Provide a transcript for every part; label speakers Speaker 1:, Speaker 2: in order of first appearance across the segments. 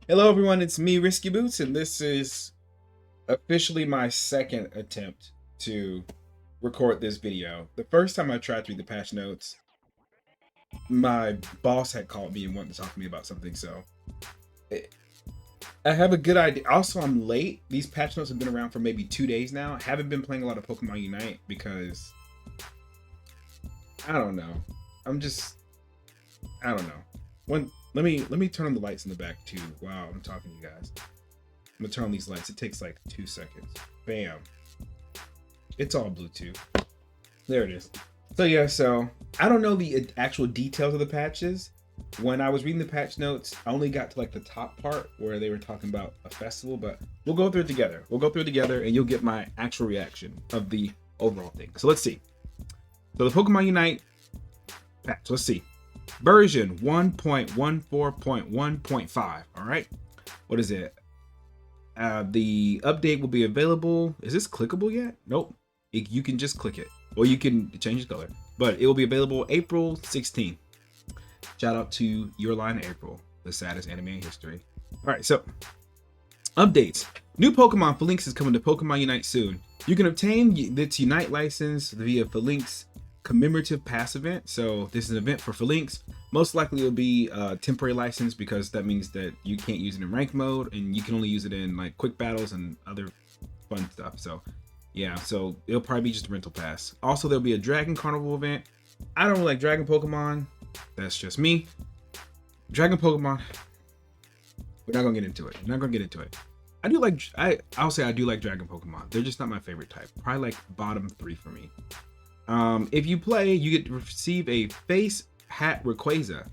Speaker 1: Hello everyone, it's me, Risky Boots, and this is officially my second attempt to record this video. The first time I tried to read the patch notes, my boss had called me and wanted to talk to me about something, so eh, I have a good idea. Also, I'm late. These patch notes have been around for maybe 2 days now. I haven't been playing a lot of Pokemon Unite because I don't know. I'm just I don't know. Let me turn on the lights in the back too while I'm talking to you guys. I'm gonna turn on these lights. It takes like 2 seconds. Bam. It's all Bluetooth. There it is. So yeah, so I don't know the actual details of the patches. When I was reading the patch notes, I only got to like the top part where they were talking about a festival, but we'll go through it together. We'll go through it together and you'll get my actual reaction of the overall thing. So let's see. So the Pokemon Unite patch, let's see. Version 1.14.1.5. All right. What is it? The update will be available. Is this clickable yet? Nope. You can just click it, or you can change the color. But it will be available April 16th. Shout out to Your Line April, the saddest anime in history. All right, so updates. New Pokemon Phalanx is coming to Pokemon Unite soon. You can obtain its Unite license via Phalanx commemorative pass event. So this is an event for Phalanx. Most likely it'll be a temporary license because that means that you can't use it in rank mode and you can only use it in like quick battles and other fun stuff. So yeah, so it'll probably be just a rental pass. Also, there'll be a Dragon Carnival event. I don't really like Dragon Pokemon. That's just me. Dragon Pokemon. We're not gonna get into it. I do like I'll say I do like Dragon Pokemon. They're just not my favorite type. Probably like bottom 3 for me. If you play, you get to receive a face hat Rayquaza.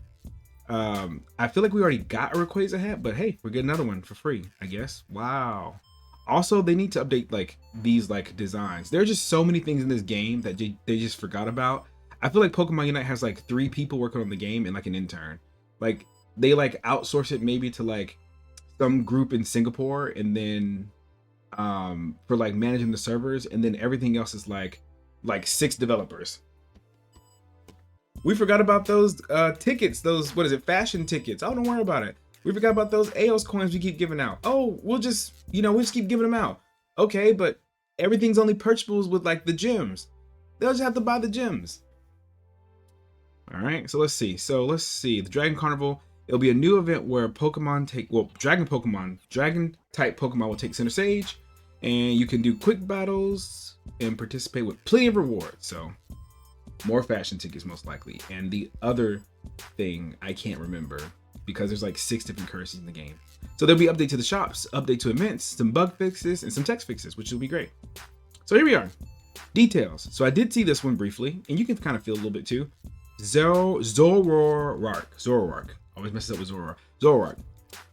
Speaker 1: I feel like we already got a Rayquaza hat, but hey, we get another one for free, I guess. Wow. Also, they need to update like these like designs. There are just so many things in this game that they just forgot about. I feel like Pokemon Unite has like 3 people working on the game and like an intern. Like they like outsource it maybe to like some group in Singapore, and then for like managing the servers, and then everything else is like 6 developers. We forgot about those tickets, those, what is it, fashion tickets. Oh, don't worry about it. We forgot about those AOS coins we keep giving out. Oh, we'll just keep giving them out. Okay, but everything's only purchasables with like the gems. They'll just have to buy the gems. All right, so let's see. The Dragon Carnival. It'll be a new event where Dragon type Pokemon will take center stage, and you can do quick battles and participate with plenty of rewards. So more fashion tickets most likely, and the other thing I can't remember because there's like 6 different currencies in the game. So there'll be update to the shops, update to events, some bug fixes, and some text fixes, which will be great. So here we are. Details. So I did see this one briefly, and you can kind of feel a little bit too. Zoroark. Always messes up with Zoroark.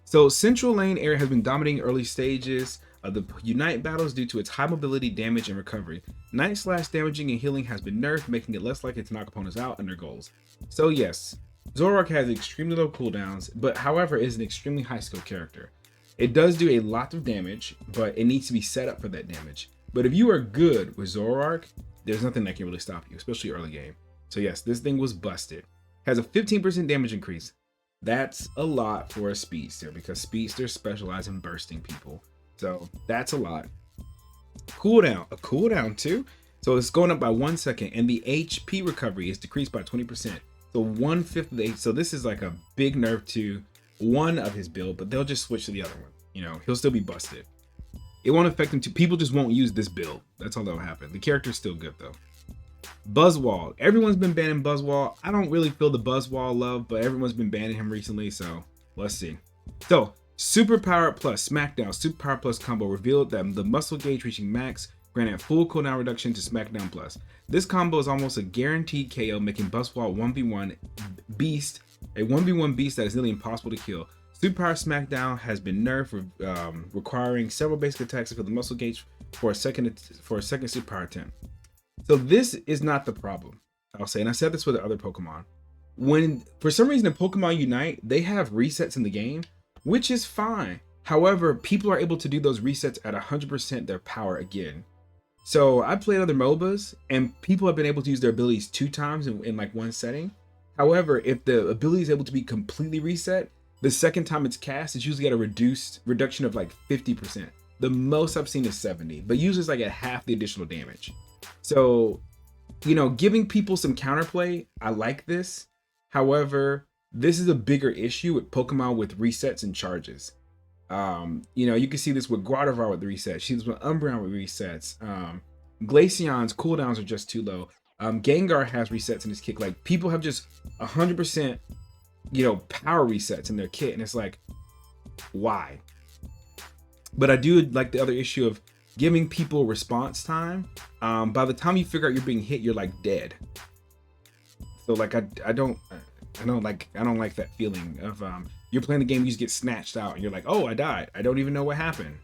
Speaker 1: So Central Lane area has been dominating early stages of the Unite battles due to its high mobility, damage, and recovery. Night Slash damaging and healing has been nerfed, making it less likely to knock opponents out and their goals. So yes, Zoroark has extremely low cooldowns, but however is an extremely high skill character. It does do a lot of damage, but it needs to be set up for that damage. But if you are good with Zoroark, there's nothing that can really stop you, especially early game. So yes, this thing was busted. Has a 15% damage increase. That's a lot for a speedster because speedsters specialize in bursting people. So that's a lot. A cooldown too. So it's going up by 1 second, and the HP recovery is decreased by 20%. So 1/5 of the so this is like a big nerf to one of his build, but they'll just switch to the other one. He'll still be busted. It won't affect him too. People just won't use this build. That's all that'll happen. The character's still good though. Buzzwall. Everyone's been banning Buzzwall. I don't really feel the Buzzwall love, but everyone's been banning him recently, so let's see. So, Superpower Plus SmackDown Superpower Plus combo revealed that the muscle gauge reaching max granted full cooldown reduction to SmackDown Plus. This combo is almost a guaranteed KO, making Buzzwall 1v1 beast, a 1v1 beast that is nearly impossible to kill. Superpower SmackDown has been nerfed, requiring several basic attacks to fill the muscle gauge for a second superpower attempt. So this is not the problem, I'll say, and I said this with the other Pokemon. When, for some reason in Pokemon Unite, they have resets in the game, which is fine. However, people are able to do those resets at 100% their power again. So I played other MOBAs, and people have been able to use their abilities 2 times in like one setting. However, if the ability is able to be completely reset, The second time it's cast, it's usually at a reduction of like 50%. The most I've seen is 70, but usually it's like at half the additional damage. So, you know, giving people some counterplay, I like this. However, this is a bigger issue with Pokemon with resets and charges. You know, you can see this with Gardevoir with resets. She's with Umbreon with resets. Glaceon's cooldowns are just too low. Gengar has resets in his kit. Like, people have just 100%, you know, power resets in their kit, and it's like, why? But I do like the other issue of giving people response time. By the time you figure out you're being hit, you're like dead. So like I don't like that feeling of you're playing the game, you just get snatched out, and you're like, oh, I died. I don't even know what happened.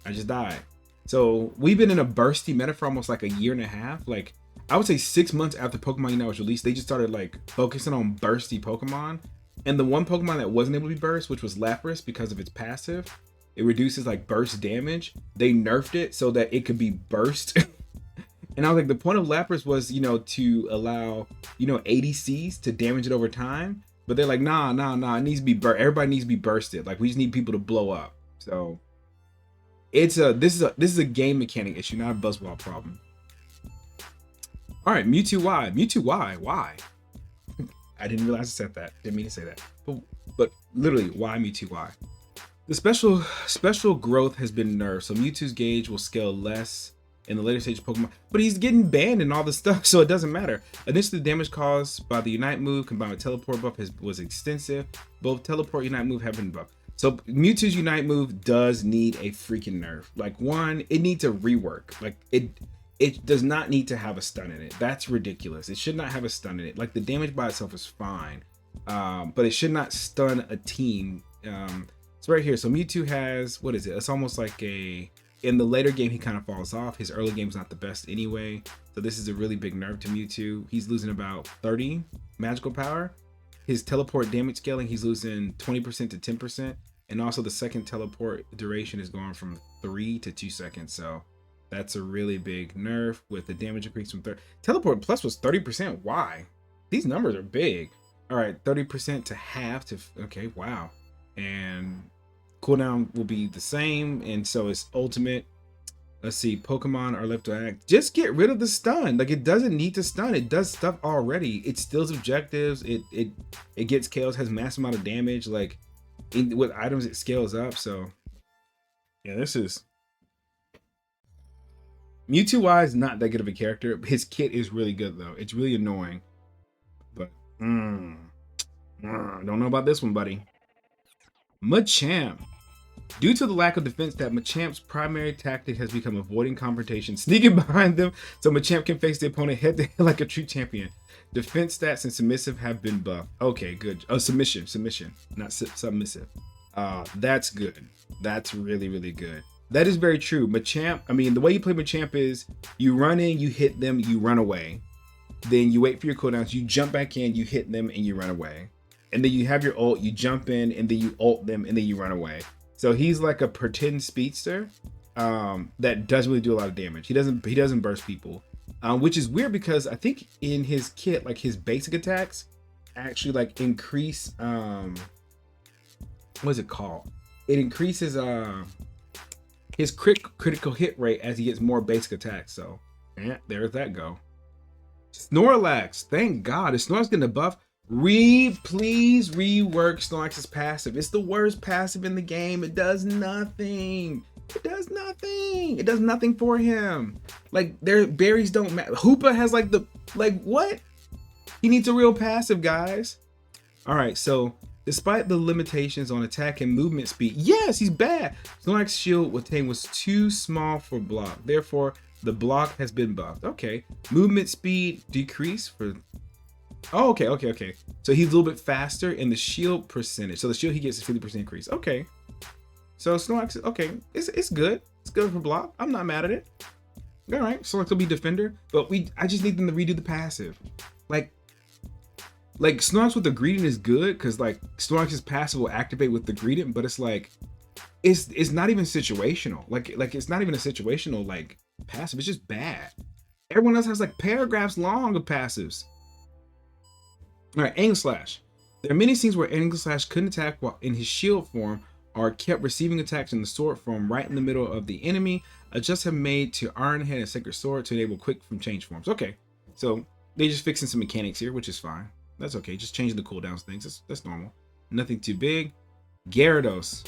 Speaker 1: I just died. So we've been in a bursty meta for almost like a year and a half. Like, I would say 6 months after Pokemon Unite was released, they just started like focusing on bursty Pokemon. And the one Pokemon that wasn't able to be burst, which was Lapras, because of its passive, it reduces like burst damage. They nerfed it so that it could be burst. And I was like, the point of Lapras was, you know, to allow, you know, ADCs to damage it over time. But they're like, nah, it needs to be everybody needs to be bursted. Like, we just need people to blow up. So this is a game mechanic issue, not a Buzzwole problem. All right, Mewtwo Y. Mewtwo Y. Why? I didn't realize I said that. Didn't mean to say that. But literally, why Mewtwo Y? The special growth has been nerfed, so Mewtwo's gauge will scale less in the later stage of Pokemon, but he's getting banned and all this stuff, so it doesn't matter. Initially, the damage caused by the Unite move combined with Teleport buff was extensive. Both Teleport and Unite move have been buffed. So Mewtwo's Unite move does need a freaking nerf. Like, one, it needs a rework. Like, it does not need to have a stun in it. That's ridiculous. It should not have a stun in it. Like, the damage by itself is fine, but it should not stun a team. It's right here. So Mewtwo has, what is it? It's almost like in the later game, he kind of falls off. His early game's not the best anyway. So this is a really big nerf to Mewtwo. He's losing about 30 magical power. His teleport damage scaling, he's losing 20% to 10%. And also the second teleport duration is going from 3 to 2 seconds. So that's a really big nerf with the damage increase from 30. Teleport plus was 30%. Why? These numbers are big. All right, 30% to half to, okay, wow. And cooldown will be the same, and so it's ultimate. Let's see, Pokemon are left to act. Just get rid of the stun. Like, it doesn't need to stun. It does stuff already. It steals objectives. It gets KOs, has massive amount of damage. Like, with items, it scales up. So yeah, this is Mewtwo Y is not that good of a character. His kit is really good though. It's really annoying, but don't know about this one, buddy. Machamp. Due to the lack of defense stat, Machamp's primary tactic has become avoiding confrontation, sneaking behind them so Machamp can face the opponent head to head like a true champion. Defense stats and submissive have been buffed. Okay, good. Oh, submission, not submissive. That's good. That's really, really good. That is very true. Machamp, I mean, the way you play Machamp is you run in, you hit them, you run away. Then you wait for your cooldowns, you jump back in, you hit them, and you run away. And then you have your ult, you jump in, and then you ult them, and then you run away. So he's like a pretend speedster that doesn't really do a lot of damage. He doesn't burst people, which is weird because I think in his kit, like, his basic attacks actually like increase. What is it called? It increases his critical hit rate as he gets more basic attacks. So yeah, there's that go. Snorlax, thank God, is Snorlax getting a buff? Please rework Snorlax's passive. It's the worst passive in the game. It does nothing. It does nothing for him. Like, their berries don't matter. Hoopa has like what? He needs a real passive, guys. All right, so despite the limitations on attack and movement speed, yes, he's bad. Snorlax's shield was too small for block. Therefore, the block has been buffed. Okay, movement speed decreased for. Oh, okay. So he's a little bit faster in the shield percentage. So the shield he gets is 50% increase. Okay. So Snorlax, okay, it's good. It's good for block. I'm not mad at it. All right, Snorlax will be defender, but I just need them to redo the passive. Like Snorlax with the greeting is good because like Snorlax's passive will activate with the greeting, but it's like it's not even situational. Like it's not even a situational like passive. It's just bad. Everyone else has like paragraphs long of passives. All right, Aim Slash. There are many scenes where Aegislash couldn't attack while in his shield form, or kept receiving attacks in the sword form right in the middle of the enemy. Adjustments have made to Iron Head and Sacred Sword to enable quick from change forms. Okay, so they just fixing some mechanics here, which is fine. That's okay. Just changing the cooldowns things. That's normal. Nothing too big. Gyarados.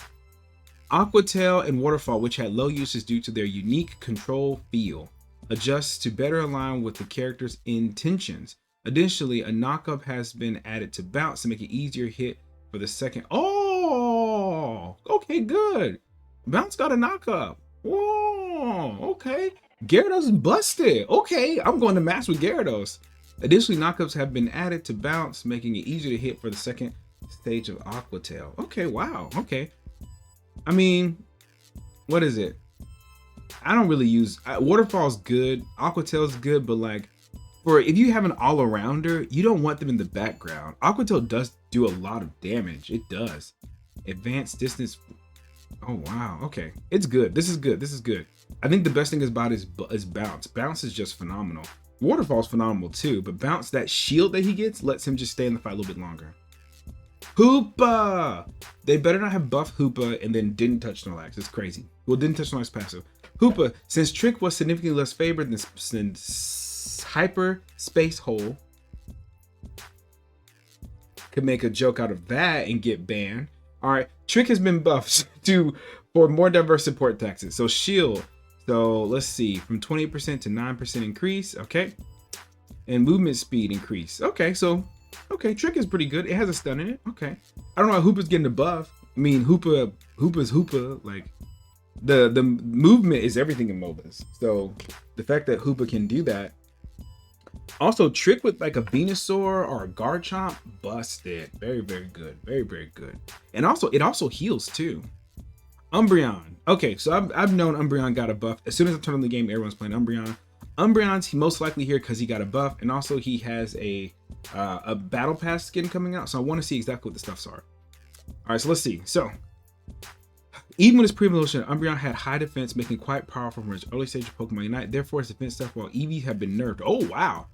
Speaker 1: Aqua Tail and Waterfall, which had low usage due to their unique control feel, adjusts to better align with the character's intentions. Additionally, a knockup has been added to Bounce to make it easier hit for the second. Oh, okay, good. Bounce got a knockup. Whoa, okay. Gyarados busted. Okay, I'm going to match with Gyarados. Additionally, knockups have been added to Bounce, making it easier to hit for the second stage of Aqua Tail. Okay, wow, okay. I mean, what is it? I don't really use Waterfall's good, Aqua Tail's good, but like for if you have an all-arounder, you don't want them in the background. Aqua Tail does do a lot of damage. It does. Advanced distance. Oh wow, okay. It's good. This is good. This is good. I think the best thing about it is Bounce. Bounce is just phenomenal. Waterfall's phenomenal too, but Bounce, that shield that he gets lets him just stay in the fight a little bit longer. Hoopa! They better not have buffed Hoopa and then didn't touch Snorlax. It's crazy. Well, didn't touch Snorlax passive. Hoopa, since Trick was significantly less favored than Hyper Space Hole, could make a joke out of that and get banned. All right, Trick has been buffed for more diverse support taxes. So shield. So let's see, from 20% to 9% increase. Okay, and movement speed increase. Okay, so okay, Trick is pretty good. It has a stun in it. Okay, I don't know why Hoopa's getting a buff. I mean, Hoopa's Hoopa. Like the movement is everything in MOBAs. So the fact that Hoopa can do that. Also, Trick with like a Venusaur or a Garchomp, busted. Very, very good. Very, very good. And also, it also heals too. Umbreon. Okay, so I've known Umbreon got a buff. As soon as I turn on the game, everyone's playing Umbreon. Umbreon's most likely here because he got a buff, and also he has a battle pass skin coming out. So I want to see exactly what the stuffs are. All right, so let's see. So even with his pre-evolution, Umbreon had high defense, making it quite powerful from his early stage of Pokemon Unite. Therefore, his defense stuff while Eevee have been nerfed. Oh wow,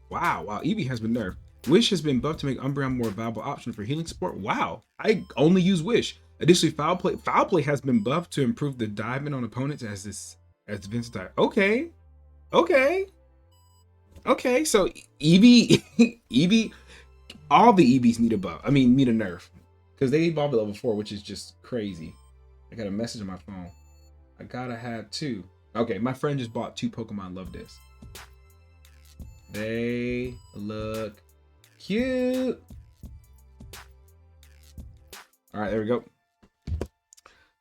Speaker 1: wow, Eevee has been nerfed. Wish has been buffed to make Umbreon more viable option for healing support. Wow, I only use Wish. Additionally, Foul Play has been buffed to improve the diving on opponents as defensive type. Okay. So Eevee, all the Eevees need a buff. I mean, need a nerf because they evolved at level 4, which is just crazy. I got a message on my phone. I gotta have 2. Okay, my friend just bought 2 Pokemon. Love this. They look cute. All right, there we go.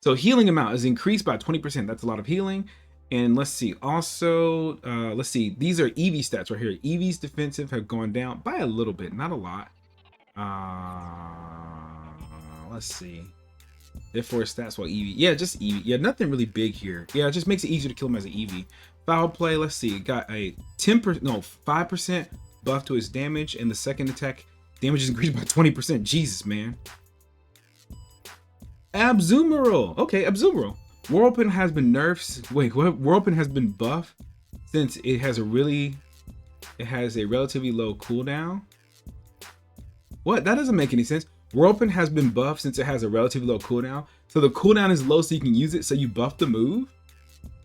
Speaker 1: So healing amount is increased by 20%. That's a lot of healing. And let's see. Also, let's see. These are Eevee stats right here. Eevee's defensive have gone down by a little bit, not a lot. Let's see. Therefore, stats while Eevee. Yeah, just Eevee. Yeah, nothing really big here. Yeah, it just makes it easier to kill him as an Eevee. Foul Play. Let's see. It got a 5% buff to his damage, and the second attack damage is increased by 20%. Jesus, man. Abzoomiral. Okay, Abzoomiral. Whirlwind has been nerfed. Wait, what? Whirlwind has been buffed since it has a relatively low cooldown. What? That doesn't make any sense. Whirlwind has been buffed since it has a relatively low cooldown. So the cooldown is low so you can use it, so you buff the move?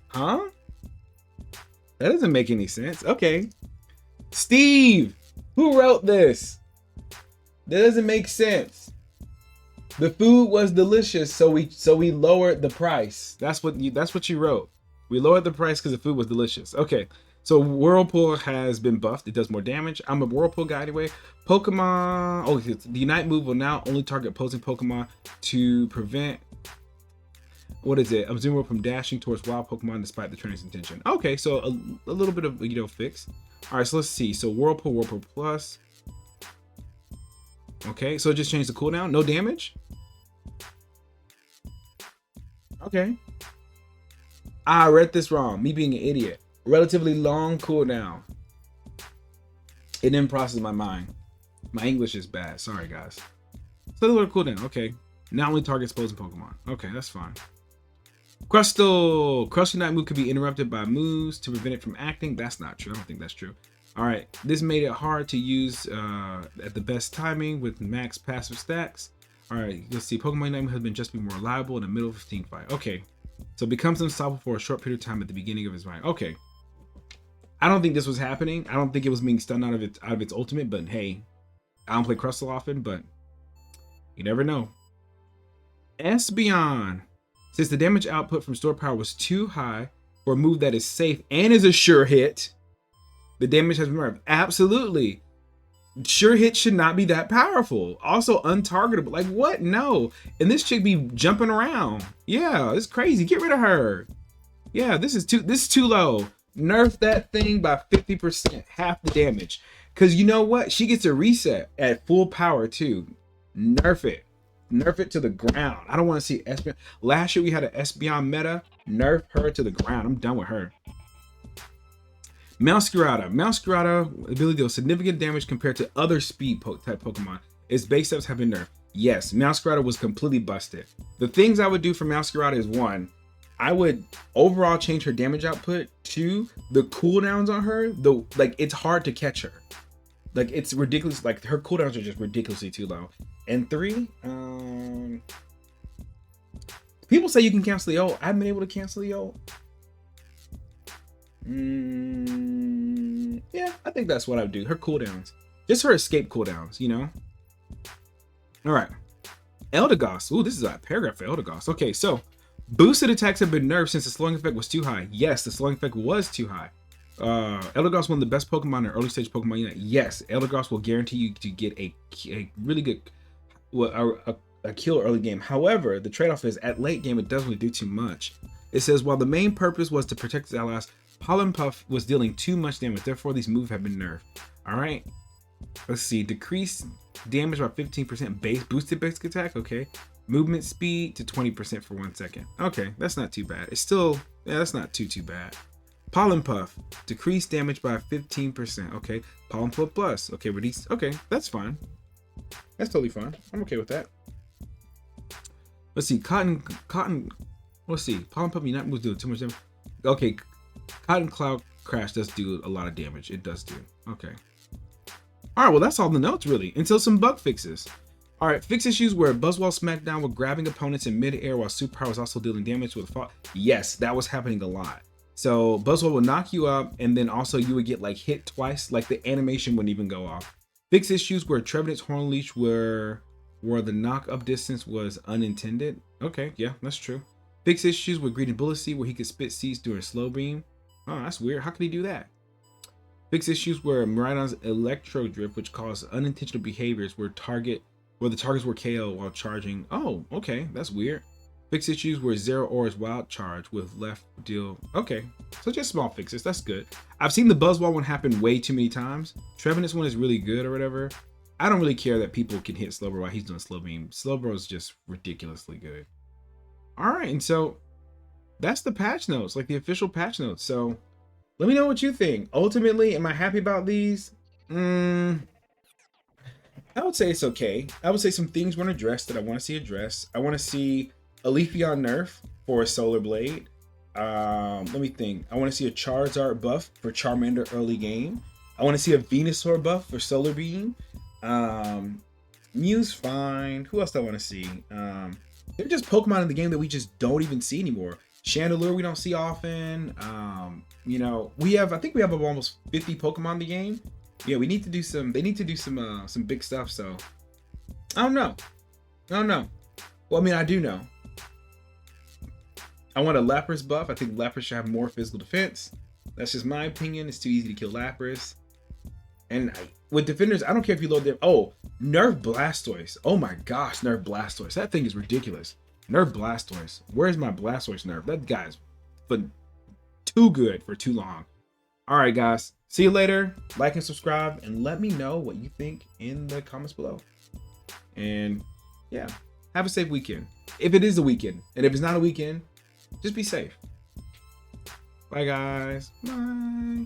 Speaker 1: Huh? That doesn't make any sense. Okay. Steve, who wrote this? That doesn't make sense. The food was delicious, so we lowered the price. That's what you wrote. We lowered the price because the food was delicious. Okay, so Whirlpool has been buffed. It does more damage. I'm a Whirlpool guy anyway. Pokemon. Oh, the Unite move will now only target opposing Pokemon to prevent. What is it? Abzoomiral from dashing towards wild Pokemon despite the trainer's intention. Okay, so a little bit of fix. All right, so let's see. So Whirlpool Plus. Okay, so it just changed the cooldown. No damage. Okay. I read this wrong. Me being an idiot. Relatively long cooldown. It didn't process my mind. My English is bad. Sorry, guys. So the little cooldown. Okay. Not only targets opposing Pokemon. Okay, that's fine. Crustle. Crustle Night move could be interrupted by moves to prevent it from acting. That's not true. I don't think that's true. All right, this made it hard to use at the best timing with max passive stacks. All right, let's see. Pokemon Unite has been just be more reliable in the middle of a team fight. Okay, so it becomes unstoppable for a short period of time at the beginning of his fight. Okay, I don't think this was happening. I don't think it was being stunned out of its ultimate. But hey, I don't play Crustle often, but you never know. Espeon. Since the damage output from store power was too high for a move that is safe and is a sure hit, the damage has been nerfed. Absolutely. Sure hit should not be that powerful. Also untargetable. Like what? No. And this chick be jumping around. Yeah, it's crazy. Get rid of her. Yeah, this is too low. Nerf that thing by 50%, half the damage. Cause you know what? She gets a reset at full power too. Nerf it. Nerf it to the ground. I don't want to see Espeon. Last year we had an Espeon meta. Nerf her to the ground. I'm done with her. Meowscarada. Meowscarada ability deals significant damage compared to other speed type Pokemon. Its base steps have been nerfed. Yes, Meowscarada was completely busted. The things I would do for Meowscarada is one, I would overall change her damage output. Two, the cooldowns on her, like it's hard to catch her. Like it's ridiculous. Like her cooldowns are just ridiculously too low. And three, people say you can cancel the ult. I haven't been able to cancel the ult. Yeah, I think that's what I would do. Her cooldowns, just her escape cooldowns, you know. All right, Eldegoss. Ooh, this is a paragraph for Eldegoss. Okay, so boosted attacks have been nerfed since the slowing effect was too high. Yes, the slowing effect was too high. Eldegoss, one of the best Pokemon in early stage Pokemon Unite. Yes, Eldegoss will guarantee you to get a really good, a kill early game. However, the trade-off is at late game it doesn't really do too much. It says while the main purpose was to protect its allies, Pollen Puff was dealing too much damage. Therefore, these moves have been nerfed. All right. Let's see. Decrease damage by 15%. Base boosted basic attack. Okay. Movement speed to 20% for 1 second. Okay, that's not too bad. It's still, yeah, that's not too bad. Pollen Puff, decrease damage by 15%. Okay, Pollen Puff Plus. Okay, release. Okay, that's fine. That's totally fine. I'm okay with that. Let's see, Cotton. Let's see, Pollen Puff Unite moves do too much damage. Okay, Cotton Cloud Crash does do a lot of damage. It does do. Okay. All right, well that's all the notes really. Until some bug fixes. All right, fix issues where Buzzwole Smackdown was grabbing opponents in mid-air while Superpower was also dealing damage with fall. Yes, that was happening a lot. So Buzzwole would knock you up, and then also you would get like hit twice, like the animation wouldn't even go off. Fix issues where Trevenant's Horn Leech where the knock-up distance was unintended. Okay, yeah, that's true. Fix issues with Greedent Bullet Seed where he could spit seeds during slow beam. Oh, that's weird. How could he do that? Fix issues where Miraidon's Electro Drift, which caused unintentional behaviors where the targets were KO while charging. Oh, okay, that's weird. Fix issues where Zero Aura's Wild Charge with left deal. Okay, so just small fixes. That's good. I've seen the Buzzwole one happen way too many times. Trevenant's one is really good or whatever. I don't really care that people can hit Slowbro while he's doing slow beam. Slowbro is just ridiculously good. All right, and so that's the patch notes, like the official patch notes. So let me know what you think. Ultimately, am I happy about these? I would say it's okay. I would say some things weren't addressed that I want to see addressed. I want to see a Leafeon nerf for a Solar Blade. Let me think. I want to see a Charizard buff for Charmander early game. I want to see a Venusaur buff for Solar Beam. Mew's fine. Who else do I want to see? They're just Pokemon in the game that we just don't even see anymore. Chandelure we don't see often. You know, I think we have almost 50 Pokemon in the game. Yeah, they need to do some big stuff. So I don't know. Well, I mean, I do know. I want a Lapras buff. I think Lapras should have more physical defense. That's just my opinion. It's too easy to kill Lapras. And with defenders, I don't care if you load them. Oh, nerf Blastoise. Oh my gosh, nerf Blastoise. That thing is ridiculous. Nerf Blastoise. Where's my Blastoise nerf? That guy's been too good for too long. All right, guys. See you later. Like and subscribe, and let me know what you think in the comments below. And yeah, have a safe weekend. If it is a weekend, and if it's not a weekend, just be safe. Bye, guys. Bye.